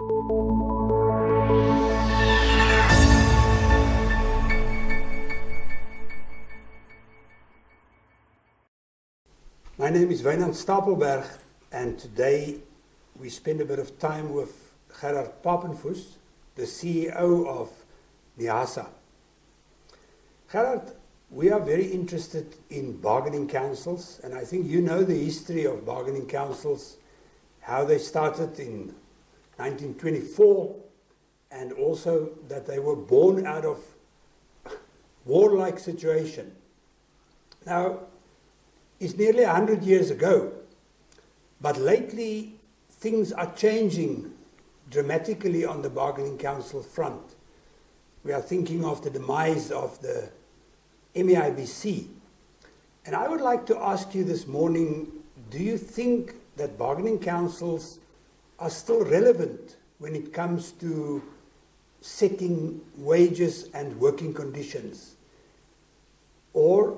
My name is Wynand Stapelberg, and today we spend a bit of time with Gerhard Papenfus, the CEO of NEASA. Gerhard, we are very interested in bargaining councils, and I think you know the history of bargaining councils, how they started in 1924, and also that they were born out of warlike situation. Now, it's nearly 100 years ago, but lately things are changing dramatically on the bargaining council front. We are thinking of the demise of the MA IBC. And I would like to ask you this morning, do you think that bargaining councils are still relevant when it comes to setting wages and working conditions? Or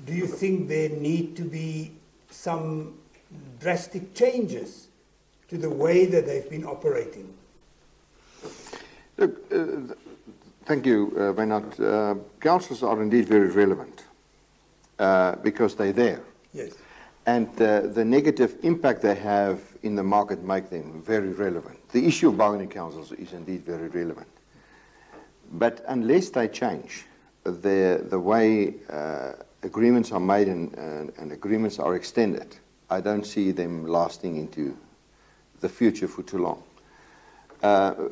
do you think there need to be some drastic changes to the way that they've been operating? Look, thank you, Wynand. Councils are indeed very relevant because they're there. Yes. And the negative impact they have in the market make them very relevant. The issue of bargaining councils is indeed very relevant. But unless they change the way agreements are made and agreements are extended, I don't see them lasting into the future for too long.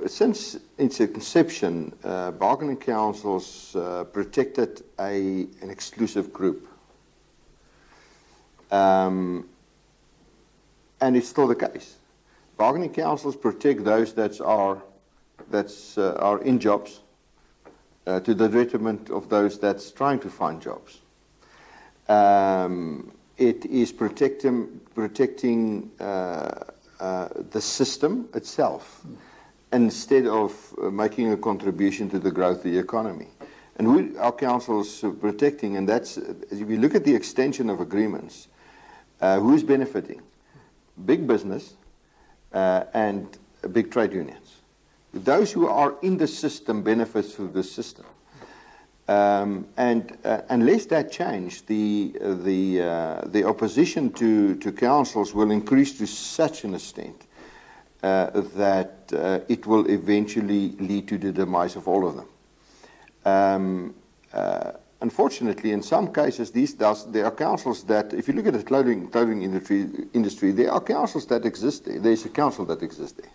Since its inception, bargaining councils protected an exclusive group. And it's still the case. Bargaining councils protect those that are in jobs to the detriment of those that's trying to find jobs. It is protecting the system itself instead of making a contribution to the growth of the economy. And who our councils are protecting, and that's, if you look at the extension of agreements, who's benefiting? Big business and big trade unions. Those who are in the system benefit through the system. And unless that change, the opposition to councils will increase to such an extent that it will eventually lead to the demise of all of them. Unfortunately, in some cases, there are councils that, if you look at the clothing industry, there are councils that exist there. There's a council that exists there.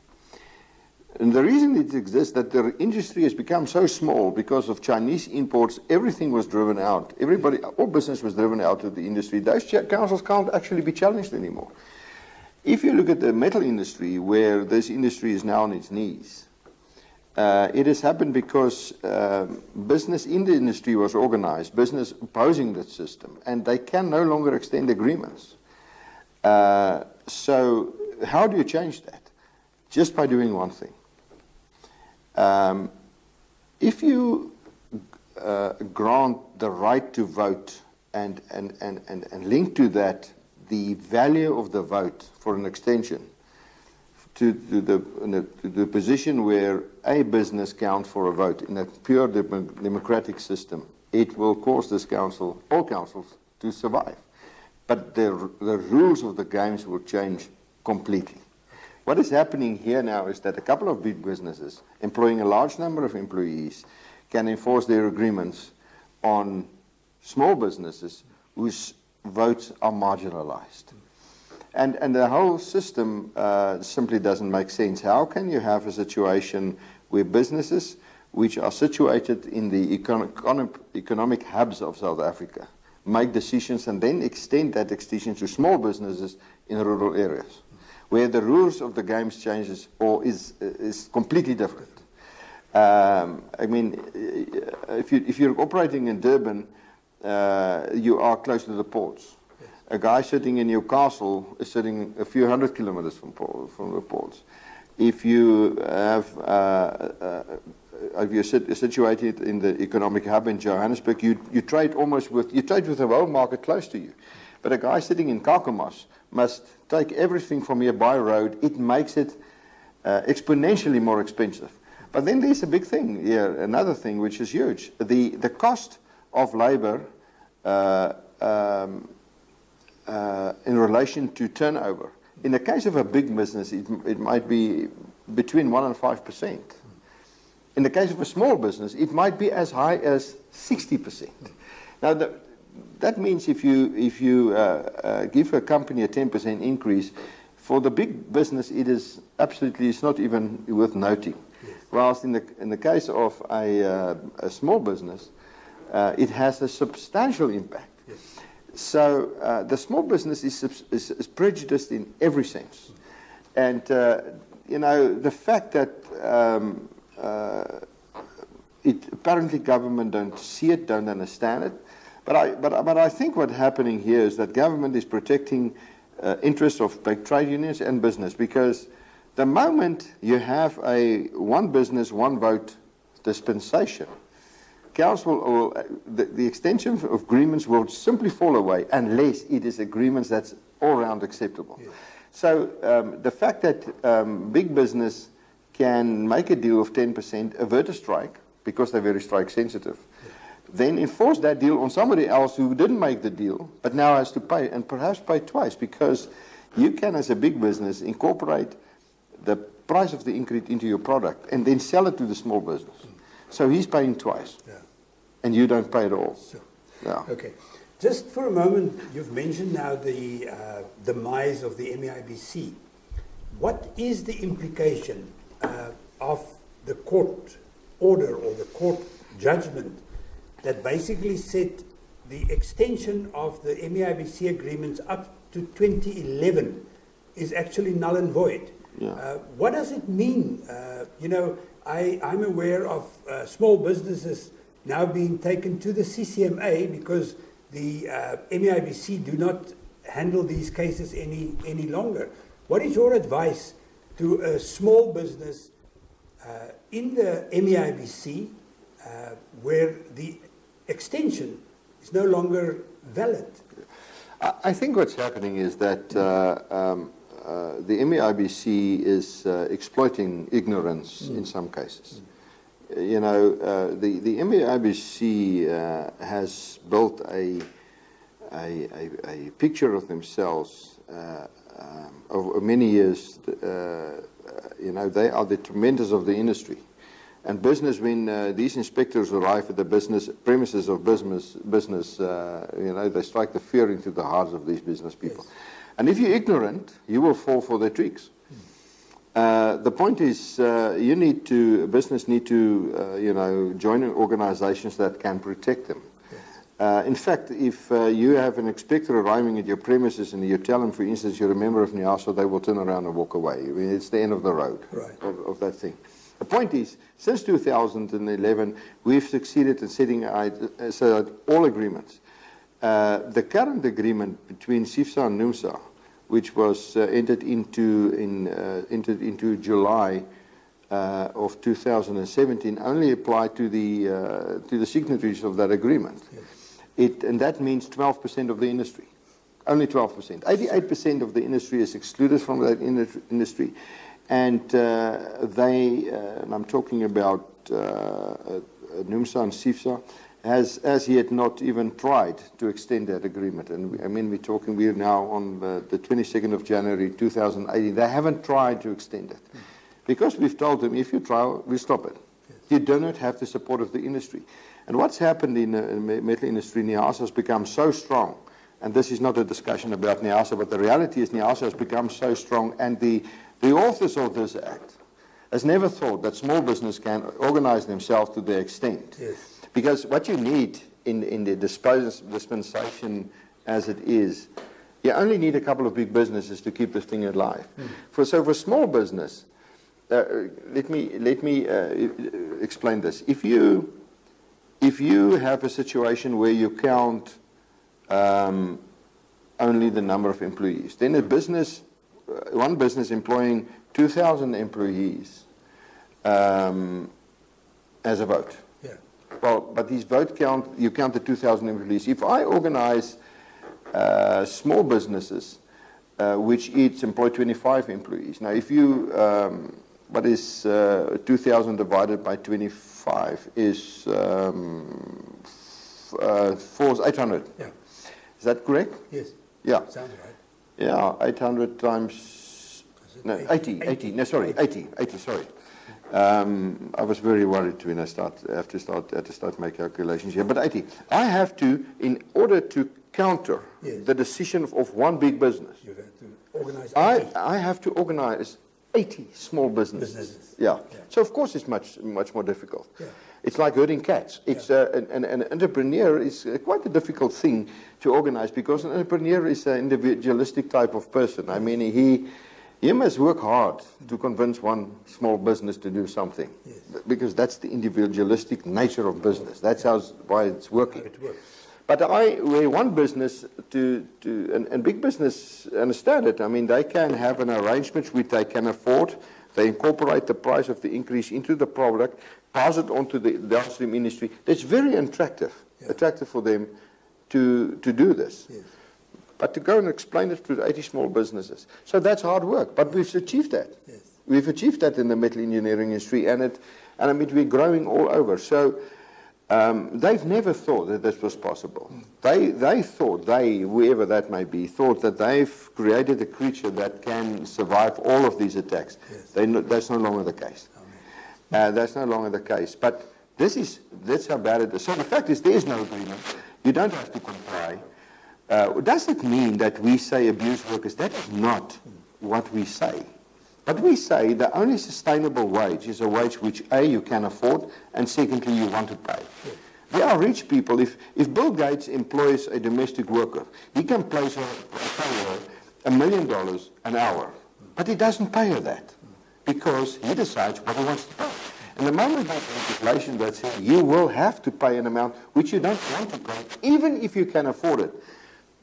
And the reason it exists that the industry has become so small because of Chinese imports, everything was driven out. All business was driven out of the industry. Those councils can't actually be challenged anymore. If you look at the metal industry, where this industry is now on its knees, it has happened because business in the industry was organized, business opposing the system, and they can no longer extend agreements. So how do you change that? Just by doing one thing. If you grant the right to vote and link to that the value of the vote for an extension to the position where a business counts for a vote in a pure democratic system, it will cause this council, all councils, to survive. But the rules of the games will change completely. What is happening here now is that a couple of big businesses employing a large number of employees can enforce their agreements on small businesses whose votes are marginalized. And the whole system simply doesn't make sense. How can you have a situation where businesses which are situated in the economic hubs of South Africa make decisions and then extend that extension to small businesses in rural areas, where the rules of the games changes or is completely different? I mean, if you're operating in Durban, you are close to the ports. Yes. A guy sitting in Newcastle is sitting a few hundred kilometers from the ports. If you have, if you're situated in the economic hub in Johannesburg, you trade with the world market close to you. But a guy sitting in Kakamas must take everything from here by road. It makes it exponentially more expensive. But then there's a big thing here, another thing which is huge. The cost of labor in relation to turnover. In the case of a big business, it might be between 1% and 5%. In the case of a small business, it might be as high as 60%. Now, that means if you give a company a 10% increase, for the big business, it is absolutely, it's not even worth noting. Yes. Whilst in the case of a small business, it has a substantial impact. Yes. So the small business is prejudiced in every sense. And, you know, the fact that apparently government don't see it, don't understand it. But I think what's happening here is that government is protecting interests of big trade unions and business, because the moment you have a one business, one vote dispensation, council or the extension of agreements will simply fall away unless it is agreements that's all round acceptable. Yes. So the fact that big business can make a deal of 10%, avert a strike, because they're very strike sensitive, then enforce that deal on somebody else who didn't make the deal, but now has to pay, and perhaps pay twice, because you can, as a big business, incorporate the price of the increase into your product and then sell it to the small business. So he's paying twice, and you don't pay at all. Sure. Yeah. Okay. Just for a moment, you've mentioned now the demise of the MA IBC. What is the implication of the court order or the court judgment that basically said the extension of the MA IBC agreements up to 2011 is actually null and void? Yeah. What does it mean? You know, I'm aware of small businesses now being taken to the CCMA because the MA IBC do not handle these cases any longer. What is your advice to a small business in the MA IBC where the extension is no longer valid? I think what's happening is that the MA IBC is exploiting ignorance in some cases. You know, the MA IBC has built a picture of themselves over many years. You know, they are the tormentors of the industry. And business, when these inspectors arrive at the business premises of business, you know, they strike the fear into the hearts of these business people. Yes. And if you're ignorant, you will fall for their tricks. The point is, business need to, you know, join organizations that can protect them. Yes. In fact, if you have an inspector arriving at your premises and you tell them, for instance, you're a member of NEASA, they will turn around and walk away. I mean, it's the end of the road of that thing. The point is, since 2011, we've succeeded in setting aside all agreements. The current agreement between CIFSA and NUMSA, which was entered into July of 2017, only applied to the signatories of that agreement. Yes. And that means 12% of the industry. Only 12%. 88% of the industry is excluded from that industry. And and I'm talking about NUMSA and CIFSA, has as yet not even tried to extend that agreement. And I mean, we're now on the 22nd of January 2018. They haven't tried to extend it. Because we've told them, if you try, we stop it. Yes. You do not have the support of the industry. And what's happened in the metal industry, NEASA has become so strong. And this is not a discussion about NEASA, but the reality is NEASA has become so strong, and the authors of this act has never thought that small business can organize themselves to their extent. Yes. Because what you need in the dispensation as it is, you only need a couple of big businesses to keep this thing alive. So for small business, let me explain this. If you have a situation where you count only the number of employees, then one business employing 2,000 employees as a vote. Yeah. Well, but these vote count, you count the 2,000 employees. If I organize small businesses which each employ 25 employees, now if you what is 2,000 divided by 25 is 800. Yeah. Is that correct? Yes. Yeah. Sounds right. Yeah, 800 times, no, 80, no, sorry, 80, sorry. I was very worried when I had to start my calculations here, but 80. I have to, in order to counter the decision of one big business, You have to organize 80. I have to organize 80 small businesses. Yeah. So of course it's much more difficult. Yeah. It's like herding cats. It's an entrepreneur is quite a difficult thing to organize because an entrepreneur is an individualistic type of person. I mean, he must work hard to convince one small business to do something, because that's the individualistic nature of business. That's why it's working. It works. But where one business and big business understand it. I mean, they can have an arrangement which they can afford. They incorporate the price of the increase into the product, pass it on to the downstream industry. That's very attractive for them to do this. Yes. But to go and explain it to 80 small businesses. So that's hard work, but we've achieved that. Yes. We've achieved that in the metal engineering industry, and I mean, we're growing all over. So they've never thought that this was possible. They thought, whoever that may be, thought that they've created a creature that can survive all of these attacks. Yes. That's no longer the case. That's no longer the case. But that's how bad it is. So the fact is, there is no agreement. You don't have to comply. Does it mean that we say abuse workers? That is not what we say. But we say the only sustainable wage is a wage which, A, you can afford, and secondly, you want to pay. Yes. There are rich people. If Bill Gates employs a domestic worker, he can pay her $1 million an hour. But he doesn't pay her that because he decides what he wants to pay. And the moment there's legislation that says you will have to pay an amount which you don't want to pay, even if you can afford it,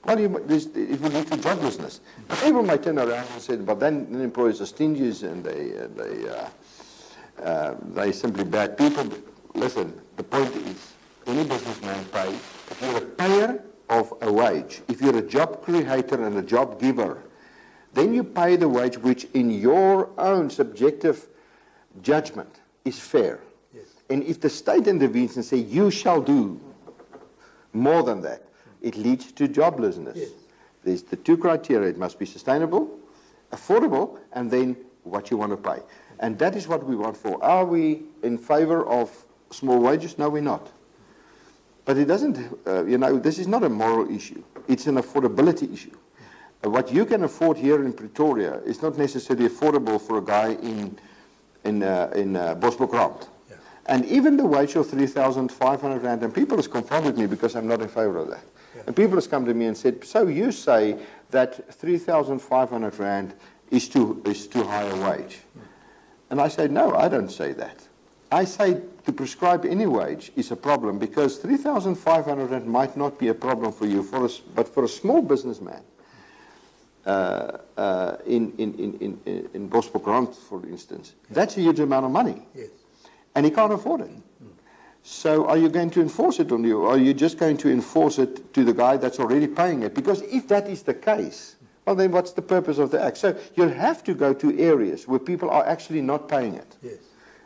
well, it will lead to joblessness. People might turn around and say, but then employers are stingy and they're simply bad people. Listen, the point is, any businessman pays. If you're a payer of a wage, if you're a job creator and a job giver, then you pay the wage which in your own subjective judgment is fair. Yes. And if the state intervenes and say, you shall do more than that, it leads to joblessness. Yes. There's the two criteria. It must be sustainable, affordable, and then what you want to pay. And that is what we want for. Are we in favor of small wages? No, we're not. But it doesn't, this is not a moral issue. It's an affordability issue. What you can afford here in Pretoria is not necessarily affordable for a guy in Bosbokrand. Yeah. And even the wage of 3,500 rand, and people have confronted me because I'm not in favor of that. Yeah. And people have come to me and said, so you say that 3,500 rand is too high a wage. Yeah. And I say, no, I don't say that. I say to prescribe any wage is a problem because 3,500 rand might not be a problem for you, but for a small businessman, in Bosbokrand, for instance, that's a huge amount of money. Yes. And he can't afford it. So are you going to enforce it on you, or are you just going to enforce it to the guy that's already paying it? Because if that is the case, well, then what's the purpose of the act? So you'll have to go to areas where people are actually not paying it. Yes.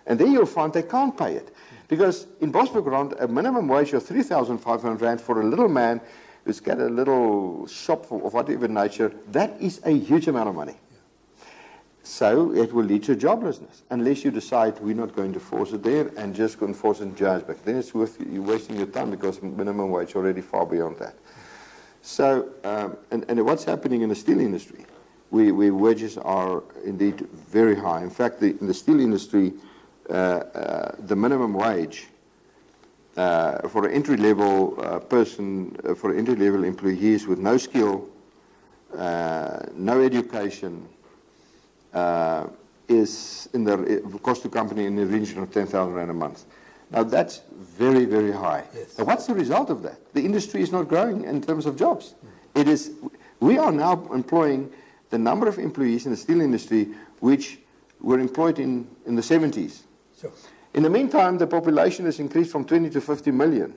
And then you'll find they can't pay it. Because in Bosbokrand, a minimum wage of 3,500 rand for a little man who's got a little shop of whatever nature, that is a huge amount of money. So it will lead to joblessness, unless you decide we're not going to force it there and just go and force it in Johannesburg. Then it's worth you wasting your time because minimum wage is already far beyond that. So, and what's happening in the steel industry, where wages are indeed very high. In fact, in the steel industry, the minimum wage for an entry-level person, for entry-level employees with no skill, no education, is in the cost to company in the region of 10,000 rand a month. Now that's very, very high. Yes. Now what's the result of that? The industry is not growing in terms of jobs. It is. We are now employing the number of employees in the steel industry which were employed in the 70s. Sure. In the meantime, the population has increased from 20 to 50 million.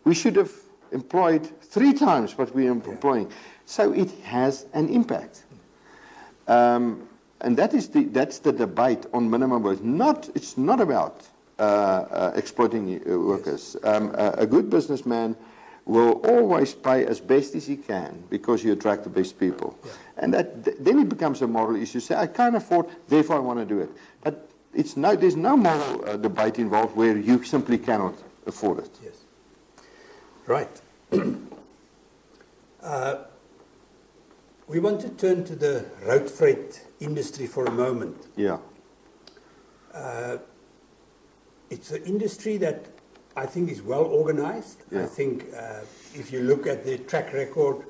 We should have employed 3 times what we are employing. So it has an impact. And that's the debate on minimum wage. It's not about exploiting workers. A good businessman will always pay as best as he can because you attract the best people. Yeah. And then it becomes a moral issue. Say, I can't afford, therefore I want to do it. But there's no moral debate involved where you simply cannot afford it. Yes. Right. We want to turn to the road freight industry for a moment. Yeah. It's an industry that I think is well organized. Yeah. I think if you look at the track record,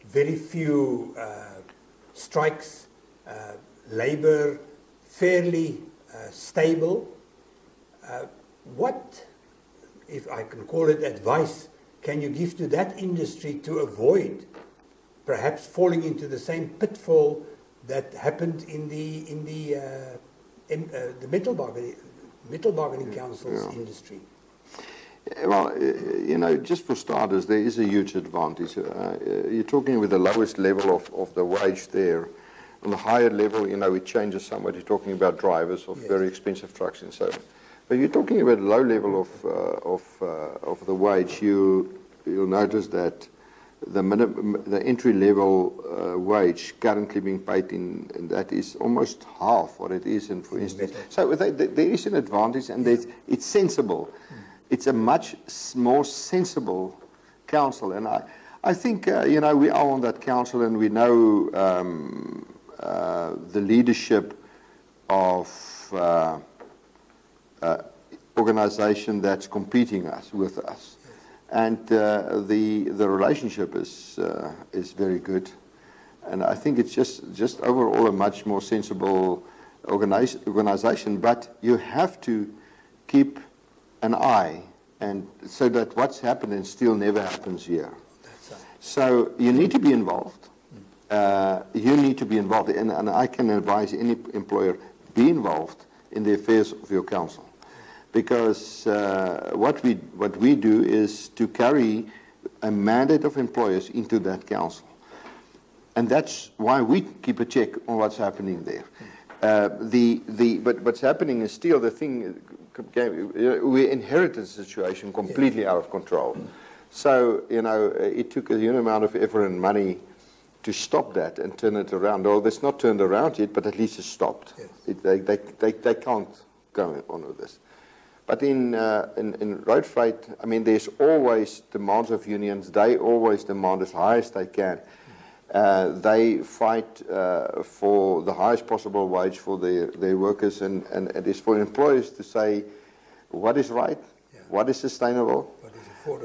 very few strikes, labor fairly stable. What, if I can call it advice, can you give to that industry to avoid perhaps falling into the same pitfall that happened in the metal bargaining councils industry? Well, just for starters, there is a huge advantage. You're talking with the lowest level of the wage there. On the higher level, it changes somewhat. You're talking about drivers of very expensive trucks and so on. But you're talking about low level of the wage. You'll notice that the entry level wage currently being paid in that is almost half what it is in, for instance. So there is an advantage, and it's sensible. It's a much more sensible council, and I think we are on that council, and we know the leadership of organization that's competing with us. And the relationship is very good, and I think it's just overall a much more sensible organization. But you have to keep an eye, and so that what's happened in steel never happens here. So you need to be involved. You need to be involved, and I can advise any employer, be involved in the affairs of your council. Because what we do is to carry a mandate of employers into that council, and that's why we keep a check on what's happening there. But what's happening in steel, the thing, we inherited a situation completely out of control. So it took a huge amount of effort and money to stop that and turn it around. Well, it's not turned around yet, but at least it's stopped. Yes. They can't go on with this. But in road freight, I mean, there's always demands of unions. They always demand as high as they can. They fight for the highest possible wage for their workers, and it is for employers to say what is right, what is sustainable,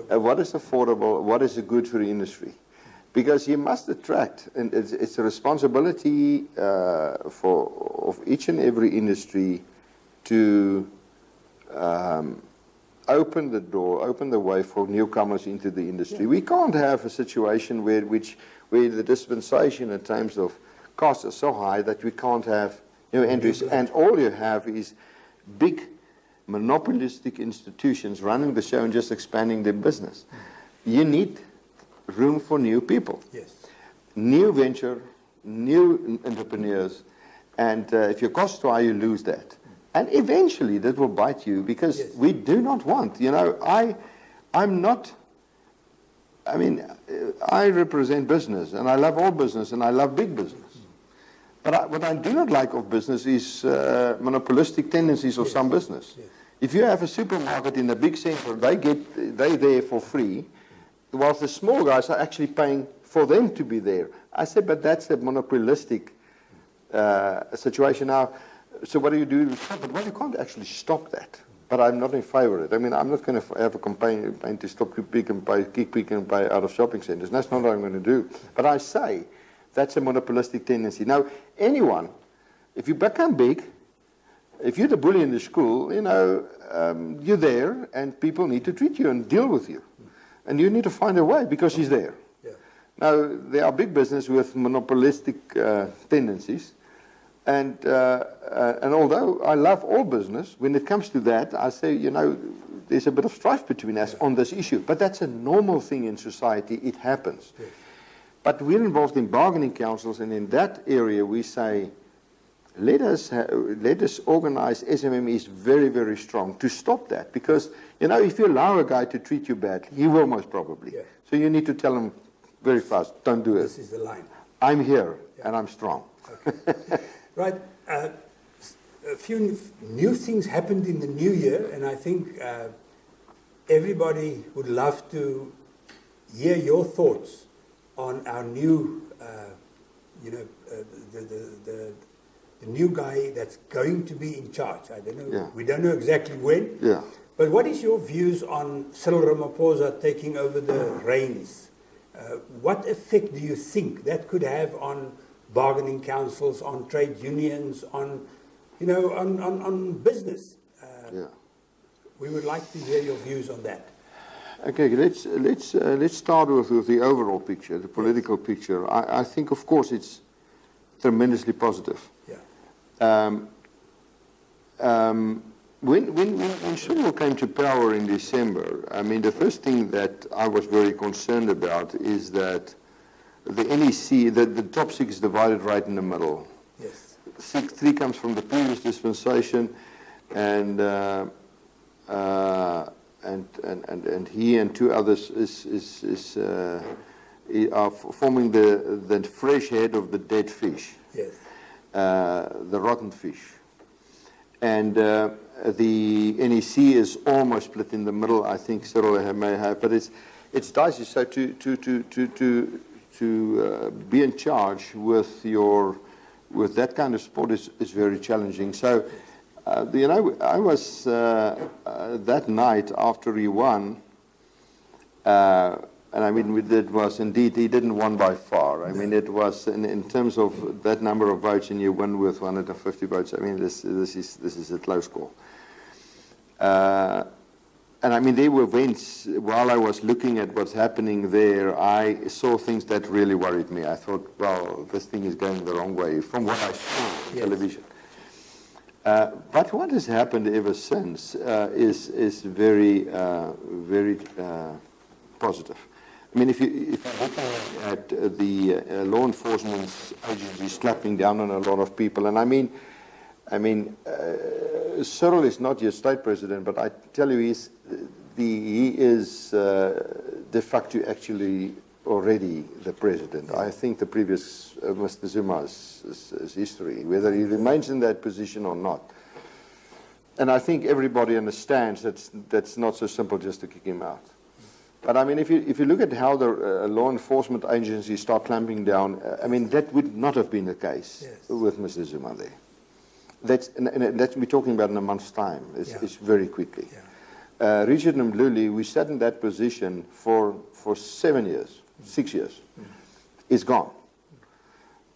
what is affordable, what is good for the industry. Because you must attract, and it's a responsibility of each and every industry to open the door, open the way for newcomers into the industry. Yeah. We can't have a situation where the dispensation in terms of costs are so high that we can't have new entries. And all you have is big monopolistic institutions running the show and just expanding their business. You need room for new people. Yes. New venture, new entrepreneurs, and if your costs are high, you lose that. And eventually that will bite you, because we do not want, I represent business, and I love all business, and I love big business. But what I do not like of business is monopolistic tendencies of some business. Yes. If you have a supermarket in a big center, they're there for free, whilst the small guys are actually paying for them to be there. I said, but that's a monopolistic situation now. So what do you do to stop it? Well, you can't actually stop that. But I'm not in favor of it. I mean, I'm not going to have a campaign to stop kick Pick and Pay out of shopping centers. That's not what I'm going to do. But I say that's a monopolistic tendency. Now, anyone, if you become big, if you're the bully in the school, you're there, and people need to treat you and deal with you. And you need to find a way, because he's there. Yeah. Now, there are big business with monopolistic tendencies. And although I love all business, when it comes to that, I say, there's a bit of strife between us on this issue. But that's a normal thing in society. It happens. Yes. But we're involved in bargaining councils, and in that area we say, let us organize SMMEs very, very strong to stop that. Because, if you allow a guy to treat you badly, he will most probably. Yeah. So you need to tell him very fast, don't do it. This is the line. I'm here, and I'm strong. Okay. Right. A few new things happened in the new year, and I think everybody would love to hear your thoughts on our new, the new guy that's going to be in charge. I don't know. Yeah. We don't know exactly when. Yeah. But what is your views on Cyril Ramaphosa taking over the reins? What effect do you think that could have on bargaining councils, on trade unions, on business? Yeah. We would like to hear your views on that. Okay, let's start with the overall picture, the political picture. I think, of course, it's tremendously positive. Yeah. When Cyril came to power in December, I mean, the first thing that I was very concerned about is that the NEC, the top six is divided right in the middle. Yes. Three comes from the previous dispensation, and he and two others are forming the fresh head of the dead fish. Yes. The rotten fish. And the NEC is almost split in the middle. I think Cyril may have, but it's dicey. So to be in charge with that kind of sport is very challenging. So I was that night after he won. And I mean, it was indeed, he didn't win by far. I mean, it was, in terms of that number of votes, and you win with 150 votes, I mean, this is a close call. And I mean, there were events, while I was looking at what's happening there, I saw things that really worried me. I thought, well, this thing is going the wrong way, from what I saw on television. But what has happened ever since is very, very positive. I mean, if you look at the law enforcement agencies clamping down on a lot of people, and I mean, Cyril is not your state president, but I tell you, he is de facto actually already the president. I think the previous Mr. Zuma's history, whether he remains in that position or not. And I think everybody understands that's not so simple just to kick him out. But I mean, if you look at how the law enforcement agencies start clamping down, I mean, that would not have been the case with Mr. Zuma there. That's we're talking about in a month's time. It's very quickly. Yeah. Richard Mluli, we sat in that position for 7 years, 6 years. Is gone.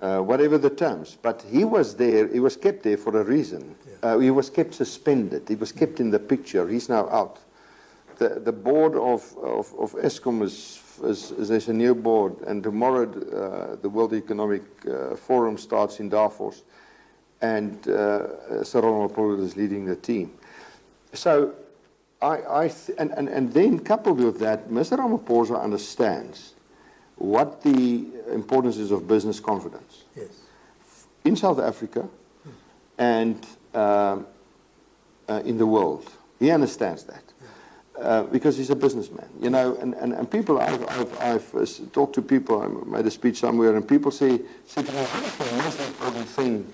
Whatever the terms, but he was there. He was kept there for a reason. Yeah. He was kept suspended. He was kept in the picture. He's now out. The board of ESCOM is a new board, and tomorrow the World Economic Forum starts in Davos, and Cyril Ramaphosa is leading the team. So, and then coupled with that, Mr. Ramaphosa understands what the importance is of business confidence in South Africa and in the world. He understands that. Because he's a businessman, and people, I've talked to people, I made a speech somewhere, and people say to me, what's the most important thing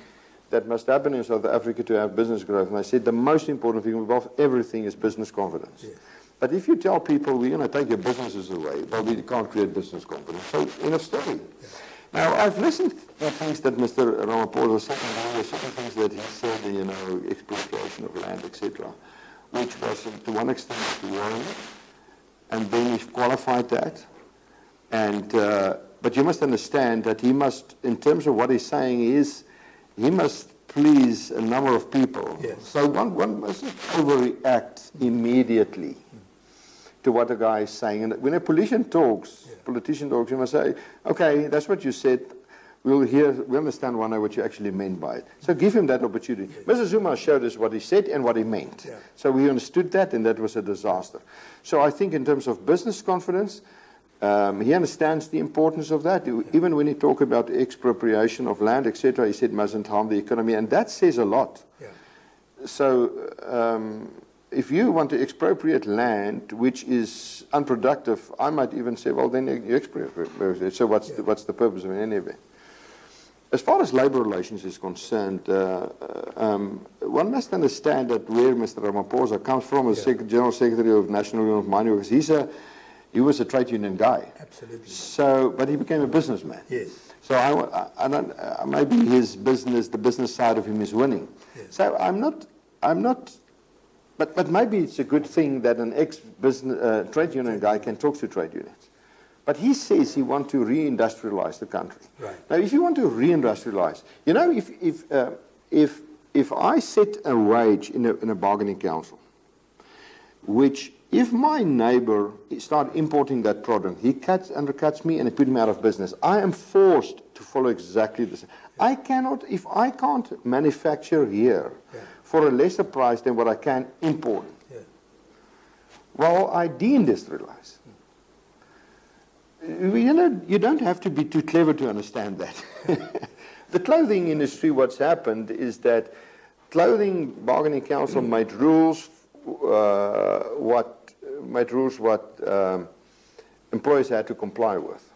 that must happen in South Africa to have business growth? And I said, the most important thing above everything is business confidence. Yes. But if you tell people, we're going to take your businesses away, well, we can't create business confidence. So, in a story. Yeah. Now, I've listened to things that Mr. Ramaphosa said, and certain things that he said, exploitation of land, etc., which was to one extent worrying, and then we've qualified that. And but you must understand that he must, in terms of what he's saying, he must please a number of people. Yes. So one mustn't overreact immediately to what the guy is saying. And when a politician talks, you must say, okay, that's what you said. We understand one day what you actually meant by it. So give him that opportunity. Mr. Zuma showed us what he said and what he meant. Yeah. So we understood that, and that was a disaster. So I think in terms of business confidence, He understands the importance of that. Even when he talked about expropriation of land, etc., he said mustn't harm the economy, and that says a lot. Yeah. So if you want to expropriate land which is unproductive, I might even say, well, then you expropriate. So what's the purpose of it anyway? As far as labor relations is concerned, one must understand that where Mr. Ramaphosa comes from as General Secretary of National Union of Mine Workers, he was a trade union guy. Absolutely. So, but he became a businessman. Yes. So I don't, maybe his business, the business side of him is winning. Yes. So I'm not, but maybe it's a good thing that an ex-business trade union guy can talk to trade unions. But he says he wants to reindustrialize the country. Right. Now, if you want to reindustrialize, you know, if I set a wage in a bargaining council, which if my neighbor start importing that product, he undercuts me and he put him out of business. I am forced to follow exactly the same. I cannot, if I can't manufacture here for a lesser price than what I can import, well, I deindustrialize. You know, you don't have to be too clever to understand that. The clothing industry, what's happened is that clothing bargaining council made rules what employers had to comply with.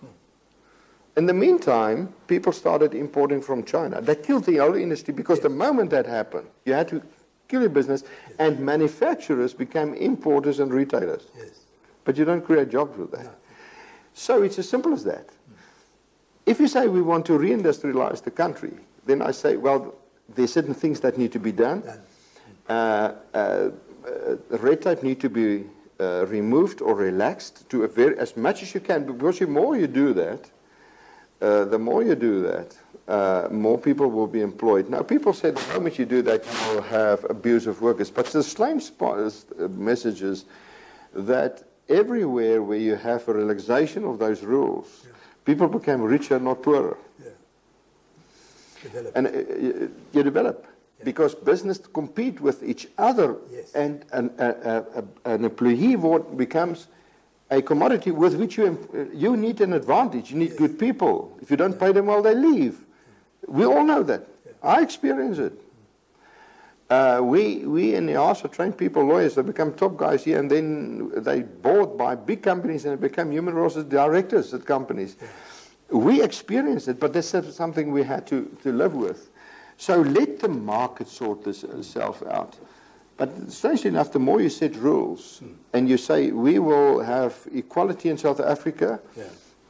In the meantime, people started importing from China. That killed the whole industry because the moment that happened, you had to kill your business, and manufacturers became importers and retailers. Yes. But you don't create jobs with that. No. So it's as simple as that. If you say we want to reindustrialize the country, then I say, well, there's certain things that need to be done. Red tape need to be removed or relaxed to as much as you can, because the more you do that, more people will be employed. Now, people said the moment you do that, you will have abuse of workers. But the strange message is that everywhere where you have a relaxation of those rules, people become richer, not poorer. Develop. And you develop. Because business compete with each other, and an employee becomes a commodity with which you need an advantage. You need good people. If you don't pay them well, they leave. We all know that. I experience it. We in NEASA train people, lawyers, they become top guys here, and then they bought by big companies and become human resources directors at companies. We experienced it, but that's something we had to live with. So let the market sort this itself out. But strangely enough, the more you set rules and you say we will have equality in South Africa,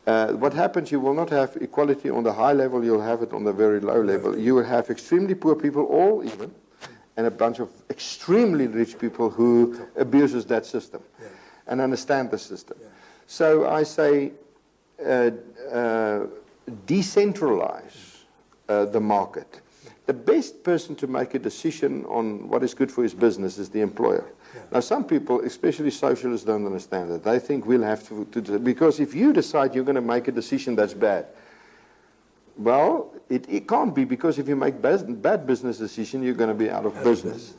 what happens, you will not have equality on the high level, you'll have it on the very low level. You will have extremely poor people, all even, and a bunch of extremely rich people who abuses that system and understand the system. So I say decentralize the market. The best person to make a decision on what is good for his business is the employer. Now, some people, especially socialists, don't understand that. They think we'll have to because if you decide you're going to make a decision that's bad, well, it can't be, because if you make bad business decision, you're going to be out of business.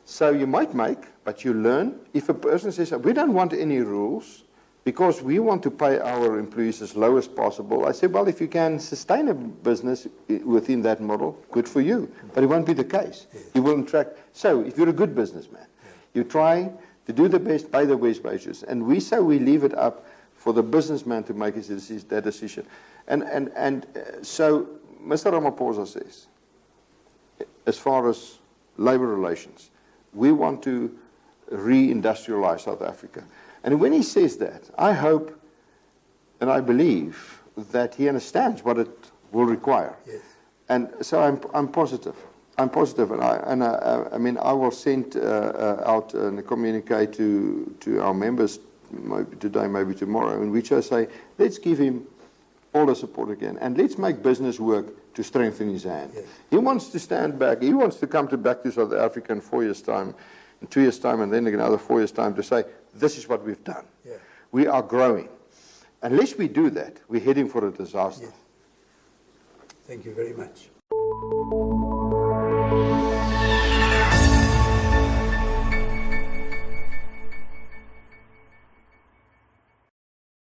So you might make, but you learn. If a person says, we don't want any rules, because we want to pay our employees as low as possible, I say, well, if you can sustain a business within that model, good for you. But it won't be the case. You will attract. So if you're a good businessman, you try to do the best, pay the best wages. And we leave it up for the businessman to make that decision. And so Mr. Ramaphosa says, as far as labor relations, we want to reindustrialize South Africa. And when he says that, I hope and I believe that he understands what it will require. And so I'm positive. I'm positive, and I mean, I will send out a communique to our members maybe today, maybe tomorrow, in which I say, let's give him all the support again, and let's make business work to strengthen his hand. He wants to stand back. He wants to come back to South Africa in 4 years' time, in 2 years' time, and then another 4 years' time to say, this is what we've done. We are growing. Unless we do that, we're heading for a disaster. Thank you very much.